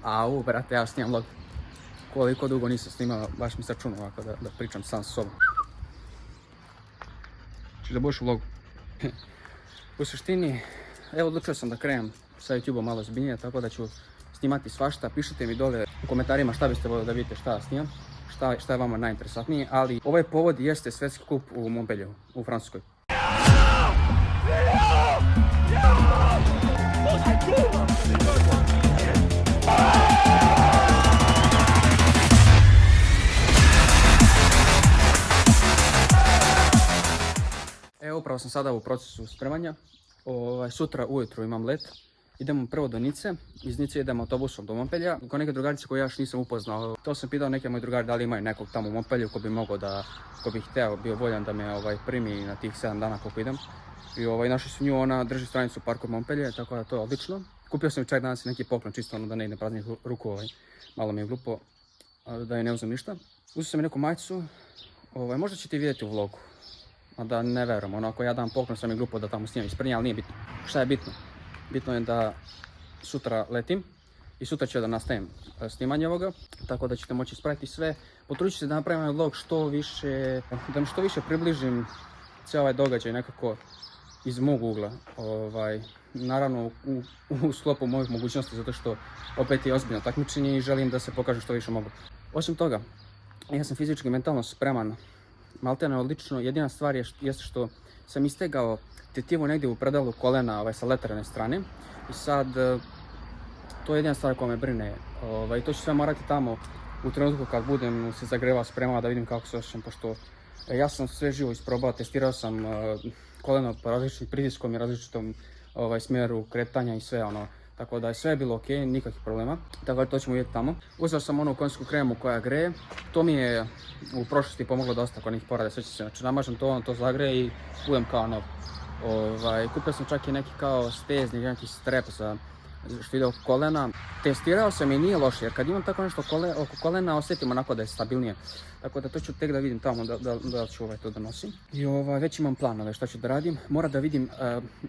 Au, brate, ja snimam vlog. Koliko dugo nisam snimao, baš mi se računa ovako da pričam sam s sobom. Čiš da budeš u vlogu. U suštini, evo odlučio sam da krenem sa YouTube-om malo ozbiljnije, tako da ću snimati svašta. Pišite mi dole u komentarima šta biste voljeli da vidite šta snimam, šta je vama najinteresantnije, ali ovaj povod jeste svjetski kup u Montpellieru, u Francuskoj. Evo, upravo sam sada u procesu spremanja. Sutra ujutro imam let. Idemo prvo do Nice, iz Nice idemo autobusom do Montpelliera. Ko neke drugarice koje ja još nisam upoznao, to sam pitao neke moji drugari da li imaju nekog tamo u Montpellieru ko bi htio, bio voljan da me primi na tih 7 dana koliko idem. I našli su nju, ona drži stranicu Parkour Montpellier, tako da to je odlično. Kupio sam čak danas neki poklon, čisto da ne idem praznih ruku, malo mi je glupo da je ne uzem ništa. Uzeo sam neku majicu, možda ćete vidjeti u vlogu, a da ne verujem, ako ja dam poklon sam je glupo da tamo snimam iz Prnja, ali nije bitno. Šta je bitno? Bitno je da sutra letim i sutra ću da nastavim snimanje ovoga, tako da ćete moći ispraviti sve. Potrudit ću se da napravim ovaj vlog da što više približim cijel ovaj događaj nekako iz mog ugla. Naravno u sklopu mojih mogućnosti, zato što opet je ozbiljno takmičenje i želim da se pokažem što više mogu. Osim toga, ja sam fizički i mentalno spreman, maltene odlično. Jedina stvar jeste što sam istegao tetivu negdje u predalu kolena sa lateralne strane i sad to je jedina stvar koja me brine. I to ću sve morati tamo u trenutku kad budem se zagrevao, spremao da vidim kako se osjećam, pošto ja sam sve živo isprobao, testirao sam koleno po različitim pritiskom i različitom smjeru kretanja i sve tako da je sve bilo ok, nikakvih problema, tako da to ćemo vidjeti tamo. Uzeo sam onu konjsku kremu koja greje, to mi je u prošlosti pomoglo dosta kod njih porade, sve će se, znači namažem to zagreje i budem kao nov. Kupio sam čak i neki kao stezni, neki strep za što ide oko kolena. Testirao sam i nije loše, jer kad imam tako nešto oko kolena osjetim onako da je stabilnije. Tako da to ću tek da vidim tamo da ću to da nosim. I već imam planove šta ću da radim. Moram da vidim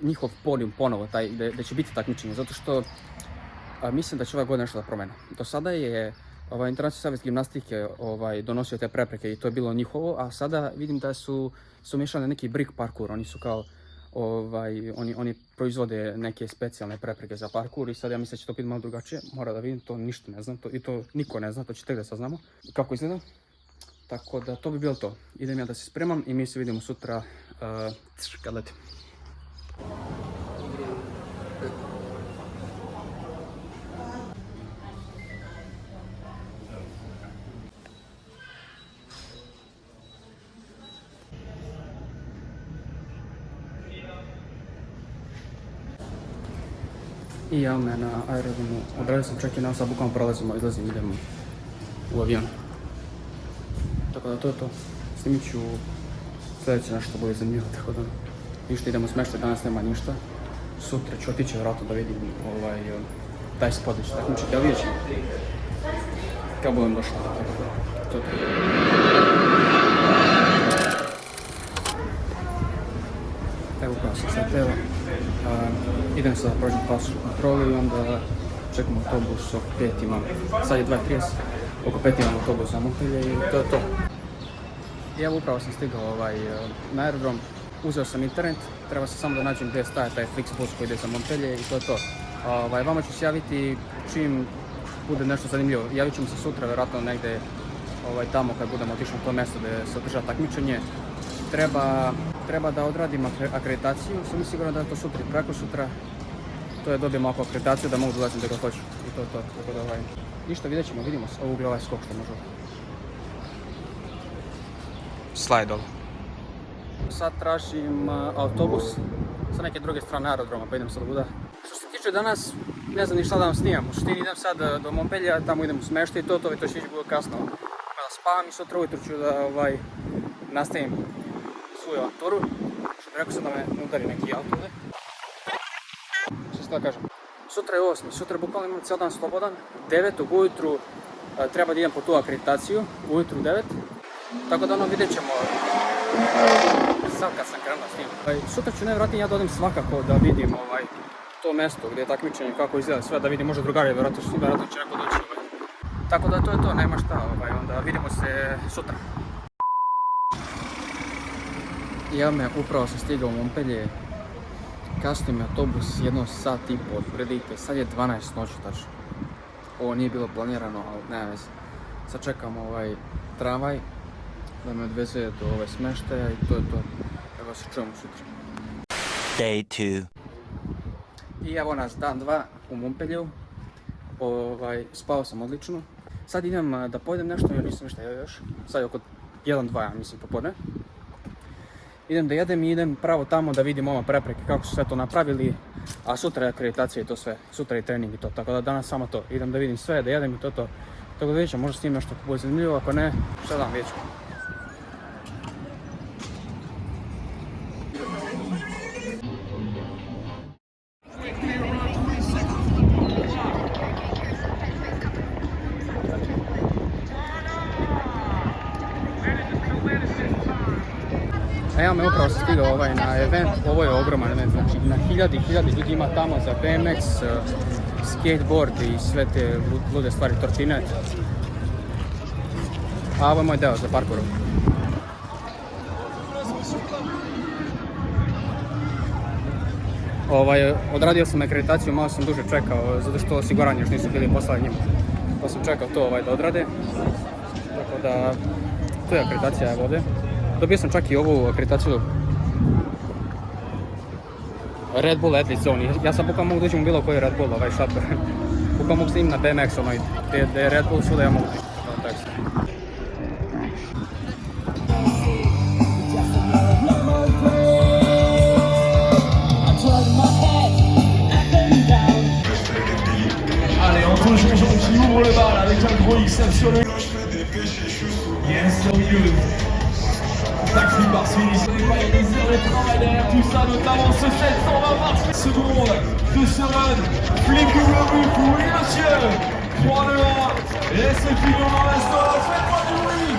njihov podijum ponovo, da će biti takmičenje, zato što mislim da će ove godine nešto da promene. Do sada je Internacionalni savez gimnastike donosio te prepreke i to je bilo njihovo, a sada vidim da su miješali neki brick parkour, oni su kao oni proizvode neke specijalne prepreke za parkour i sad ja mislim da će to biti malo drugačije. Moram da vidim, to ništa ne znam, i to niko ne zna, to će tek da saznamo kako izgleda. Tako da to bi bilo to. Idem ja da se spremam i mi se vidimo sutra kad letim. I ja me na aerodromu, odradio sam check-in, sad bukvalno prolazimo, izlazim, idemo u avion. Tako da to je to. Snimit ću sljedeće nešto bude zanimljivo, tako da ništa, idemo smještaj, danas nema ništa. Sutra ću otići vjerojatno da vidim taj spot da ću takmičiti, ali vidjet ćemo kad budem došla. To je to. Evo upravo sam sad evo. Idem sada prođem pasošku kontrolu i onda čekam autobus oko 5 imam, sad je 2:30, oko 5 imam autobus za Montpellier i to je to. I evo upravo sam stigao na aerodrom, uzeo sam internet, treba se samo da nađem gdje staje taj Flixbus koji ide za Montpellier i to je to. Vama ću se javiti čim bude nešto zanimljivo, javit ćemo se sutra vjerojatno negdje tamo kad budemo otišli na to mjesto gdje se održava takmičenje. Treba da odradim akreditaciju, sam mi siguran da je to sutra i preko sutra. To je dobijemo ako akreditaciju da mogu dolaziti gdje god hoću i to je to. Tako da ništa, vidimo se, ovo ovaj skok što može. Slide dole. Sad tražim autobus sa neke druge strane aerodroma pa idem sad luda. Što se tiče danas, ne znam ni šta da vam snimam. U suštini idem sad do Montpelliera, tamo idem u smještaj i to će ići bilo kasno. Kada spavam i sutra ujutro ću da nastavim svoju avanturu. Što bi rekao sam da me udari neki auto ovdje. Što da kažem? Sutra je 8. Sutra bukvalno imam cijel dan slobodan. 9. ujutru treba da idem po tu akreditaciju. Ujutru 9. Tako da vidjet ćemo sad kad sam krenuo s njim. Sutra ću najvjerojatnije ja da odem svakako da vidim to mjesto gdje je takmičenje, kako izgleda sve, da vidi možda drugari, vjerojatno će neko doći. Tako da to je to, nema šta, onda vidimo se sutra. Ja upravo sam stigao u Montpellier, kasnije mi autobus 1 sat i pol otprilike, sad je 12 noću tačno. Ovo nije bilo planirano, ali nema veze. Sad čekam tramvaj da me odveze do smještaja i to je to. Evo se čujemo sutra. Day 2. I evo nas dan 2 u Montpellieru. Spao sam odlično. Sad idem da pojedem nešto, jer nisam ništa jeo još. Sad je oko 1-2, ja mislim, popodne. Idem da jedem i idem pravo tamo da vidim ova prepreke, kako su sve to napravili. A sutra je akreditacija i to sve. Sutra je trening i to, tako da danas samo to. Idem da vidim sve, da jedem i to. Tako da vidjet ćemo, možda s njim nešto ako bude zanimljivo, ako ne, šta dan, vidjet ćemo. Evo me upravo sam stigao na event, ovo je ogroman event, znači na hiljadi ljudi ima tamo za BMX, skateboard i sve te lude stvari, trotinet. A ovo je moj deo za parkour. Odradio sam akreditaciju, malo sam duže čekao, zato što osiguranje još nisu bili poslali njima. Pa sam čekao to da odrade. Tako da, tu je akreditacija evo ovdje. Dobio sam čak i ovu akreditaciju Red Bull Athlete Zone. Ja sam bukvalno mogu doći u bilo koji Red Bull, šator. Bukvalno mogu snimiti na BMX, gdje je Red Bull svuda ja mogu doći. Allez, Antoine Jonjon qui ouvre le bal avec un gros XL sur le... Yes, au milieu. Taxi par Suisse. Le travail derrière tout ça, notamment ce 720 par secondes de ce run. Flip double boucle, oui monsieur. 3-2-1. Et c'est fini dans l'instant. Faites-moi du bruit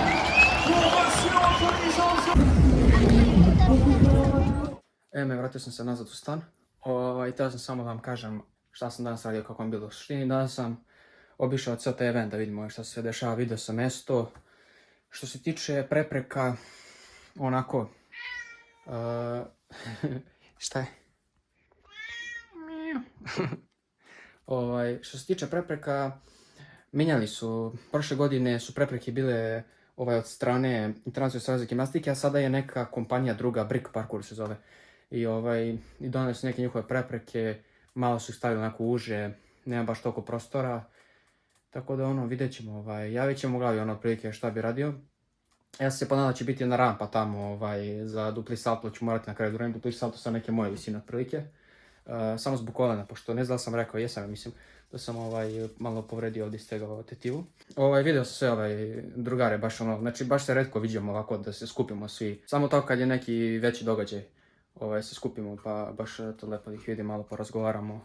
pour monsieur Antoine Jonjon. Vratio sam se nazad u stan. Htio sam samo da vam kažem šta sam danas radio, kako vam bilo u suštini. Danas sam obišao cijel taj event da vidimo šta se sve dešava, vidio sam mjesto. Što se tiče prepreka, onako, šta je? Što se tiče prepreka, mijenjali su, prošle godine su prepreke bile od strane Internacionalne saveza gimnastike, a sada je neka kompanija druga, Brick Parkour se zove. I doneli su neke njihove prepreke, malo su ih stavili onako uže, nema baš toliko prostora. Tako da vidjet ćemo, javit ćemo u glavi otprilike šta bi radio. Ja sam se ponadao da će biti jedna rampa tamo za dupli salto, ću morati na kraju da radim dupli salto sa neke moje visine otprilike. Samo zbog kolena, pošto ne znam da sam rekao, jesam, mislim da sam malo povredio ovdje stegao tetivu. Vidio sam sve drugare, znači baš se retko viđamo ovako da se skupimo svi. Samo tako kad je neki veći događaj se skupimo, pa baš to lepo da ih vidim, malo porazgovaramo.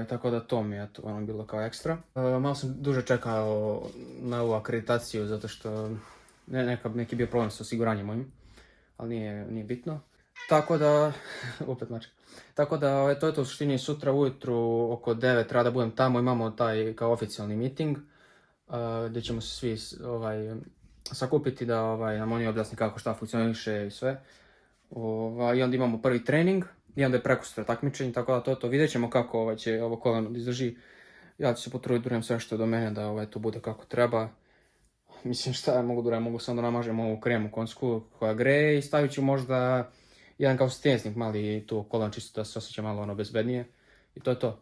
Tako da to mi je bilo kao ekstra. Malo sam duže čekao na ovu akreditaciju zato što neki bio problem sa osiguranjem mojim, ali nije bitno. Tako da, opet mačka. Tako da to je to u suštini, sutra ujutru oko 9 treba da budem tamo, imamo taj kao oficijalni meeting gdje ćemo se svi sakupiti da nam oni objasni kako šta funkcioniše i sve. I onda imamo prvi trening. I onda je prekosutra takmičenje, tako da to vidjet ćemo kako će ovo koleno da izdrži. Ja ću se potruditi da sve što je do mene da to bude kako treba. Mislim šta ja mogu da mogu samo da namažem ovu kremu konjsku koja greje i stavit ću možda jedan kao stjesnik mali tu koleno čisto da se osjeća malo bezbednije. I to je to.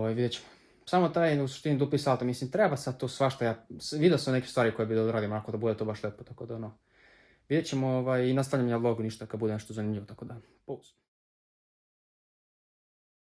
Vidjet ćemo. Samo taj u suštini dupli salto, mislim treba sad to svašta. Ja vidio sam neke stvari koje bi da odradim onako da bude to baš lepo, tako da vidjet ćemo i nastavljam ja vlogu ništa kad bude nešto zanimljivo, tako da, pause.